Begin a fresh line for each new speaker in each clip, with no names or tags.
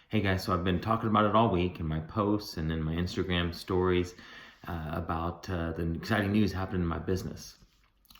Hey guys, so I've been talking about it all week in my posts and in my Instagram stories about the exciting news happening in my business.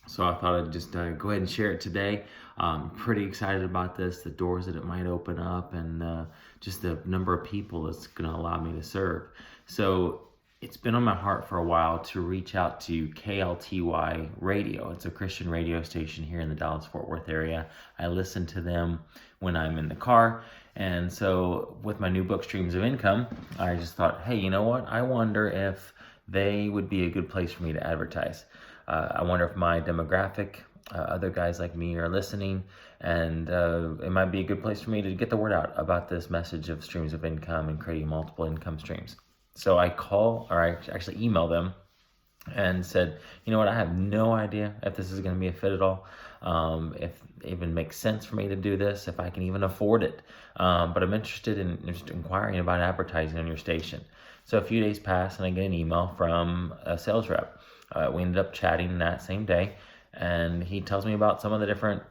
So I thought I'd just go ahead and share it today. I'm pretty excited about this, the doors that it might open up, and just the number of people it's going to allow me to serve. So it's been on my heart for a while to reach out to KLTY Radio. It's a Christian radio station here in the Dallas-Fort Worth area. I listen to them when I'm in the car. And so with my new book, Streams of Income, I just thought, hey, you know what? I wonder if they would be a good place for me to advertise. I wonder if my demographic, other guys like me are listening, and it might be a good place for me to get the word out about this message of streams of income and creating multiple income streams. So I actually email them and said, you know what, I have no idea if this is going to be a fit at all, if it even makes sense for me to do this, if I can even afford it. But I'm interested in just inquiring about advertising on your station. So a few days pass and I get an email from a sales rep. We ended up chatting that same day, and he tells me about some of the different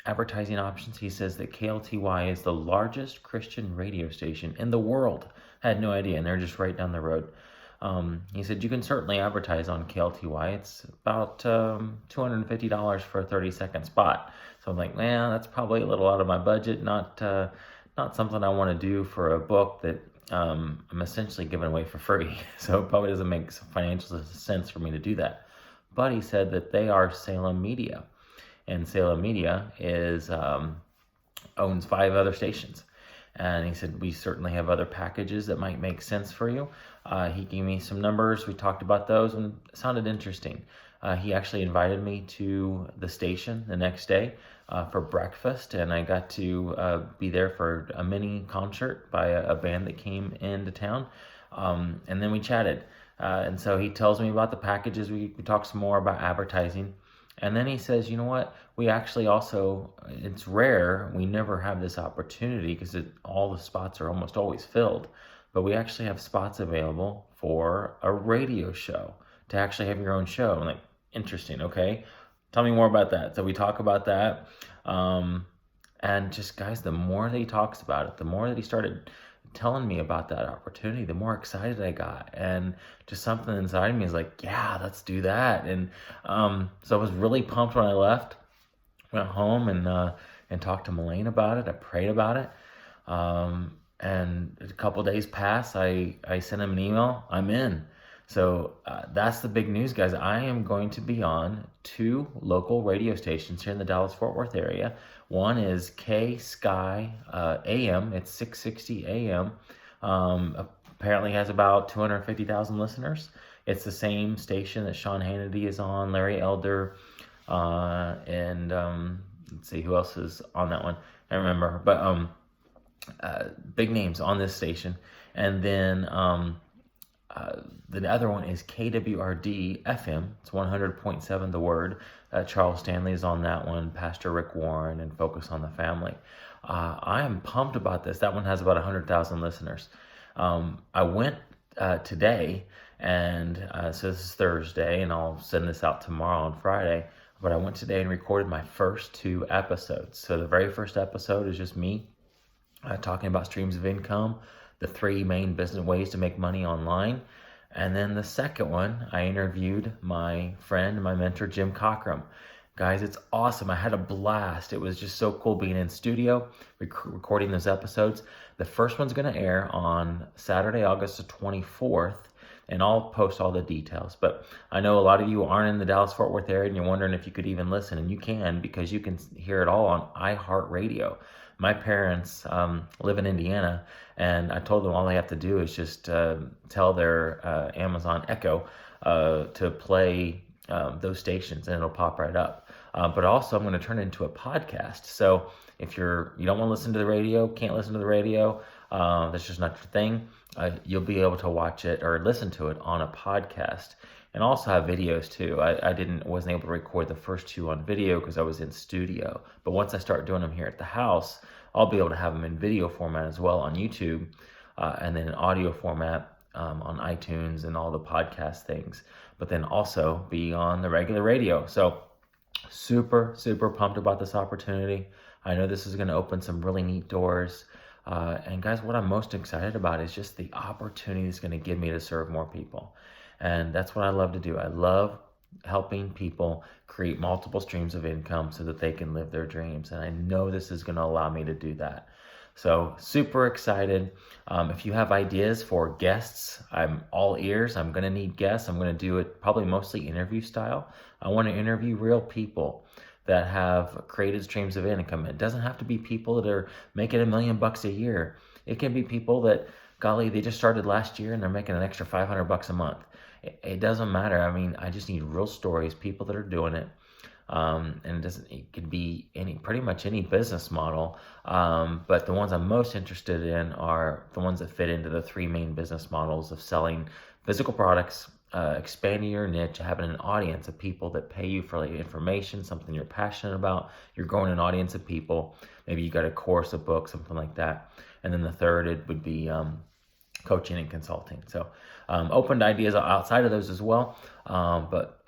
advertising options. He says that KLTY is the largest Christian radio station in the world. I had no idea, and they're just right down the road. He said, you can certainly advertise on KLTY. It's about $250 for a 30-second spot. So I'm like, man, that's probably a little out of my budget. Not something I want to do for a book that I'm essentially giving away for free. So it probably doesn't make financial sense for me to do that. But he said that they are Salem Media. And Salem Media owns 5 other stations. And he said, we certainly have other packages that might make sense for you. He gave me some numbers. We talked about those and it sounded interesting. He actually invited me to the station the next day for breakfast, and I got to be there for a mini concert by a band that came into town. And then we chatted. And so he tells me about the packages. We talked some more about advertising. And then he says, you know what, we actually also, it's rare, we never have this opportunity because all the spots are almost always filled, but we actually have spots available for a radio show, to actually have your own show. I'm like, interesting, okay, tell me more about that. So we talk about that, and just guys, the more that he talks about it, the more that he started telling me about that opportunity, the more excited I got, and just something inside me is like, yeah, let's do that. And so I was really pumped when I left, went home and talked to Melaine about it. I prayed about it, and a couple days passed. I sent him an email. I'm in. So that's the big news, guys. I am going to be on 2 local radio stations here in the Dallas-Fort Worth area. One is K-Sky AM. It's 660 AM. Apparently has about 250,000 listeners. It's the same station that Sean Hannity is on, Larry Elder, and let's see who else is on that one. I don't remember, but big names on this station. And then the other one is KWRD FM. It's 100.7 The Word. Charles Stanley is on that one, Pastor Rick Warren, and Focus on the Family. I am pumped about this. That one has about 100,000 listeners. I went today, and so this is Thursday, and I'll send this out tomorrow on Friday. But I went today and recorded my first 2 episodes. So the very first episode is just me talking about streams of income, the 3 main business ways to make money online. And then the second one, I interviewed my friend, my mentor, Jim Cockrum. Guys, it's awesome. I had a blast. It was just so cool being in studio, recording those episodes. The first one's going to air on Saturday, August the 24th, and I'll post all the details. But I know a lot of you aren't in the Dallas-Fort Worth area, and you're wondering if you could even listen, and you can, because you can hear it all on iHeartRadio. My parents live in Indiana, and I told them all they have to do is just tell their Amazon Echo to play those stations, and it'll pop right up. But also, I'm going to turn it into a podcast. So if you don't want to listen to the radio, can't listen to the radio, that's just not your thing, you'll be able to watch it or listen to it on a podcast. And also have videos too. I wasn't able to record the first 2 on video because I was in studio. But once I start doing them here at the house, I'll be able to have them in video format as well on YouTube, and then in audio format on iTunes and all the podcast things. But then also be on the regular radio. So super, super pumped about this opportunity. I know this is going to open some really neat doors. And guys, what I'm most excited about is just the opportunity it's going to give me to serve more people. And that's what I love to do. I love helping people create multiple streams of income so that they can live their dreams. And I know this is going to allow me to do that. So super excited. If you have ideas for guests, I'm all ears. I'm going to need guests. I'm going to do it probably mostly interview style. I want to interview real people that have created streams of income. It doesn't have to be people that are making $1 million a year. It can be people that, golly, they just started last year and they're making an extra $500 a month. It doesn't matter. I mean, I just need real stories, people that are doing it. And it could be pretty much any business model. But the ones I'm most interested in are the ones that fit into the 3 main business models of selling physical products, expanding your niche, having an audience of people that pay you for information, something you're passionate about. You're growing an audience of people. Maybe you got a course, a book, something like that. And then the third, it would be coaching and consulting. So open to ideas outside of those as well. But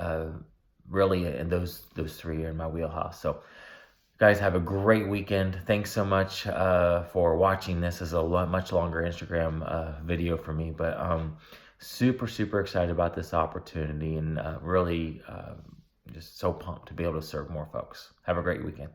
really, and those 3 are in my wheelhouse. So guys, have a great weekend. Thanks so much for watching. This is a much longer Instagram video for me, but super excited about this opportunity, and really just so pumped to be able to serve more folks. Have a great weekend.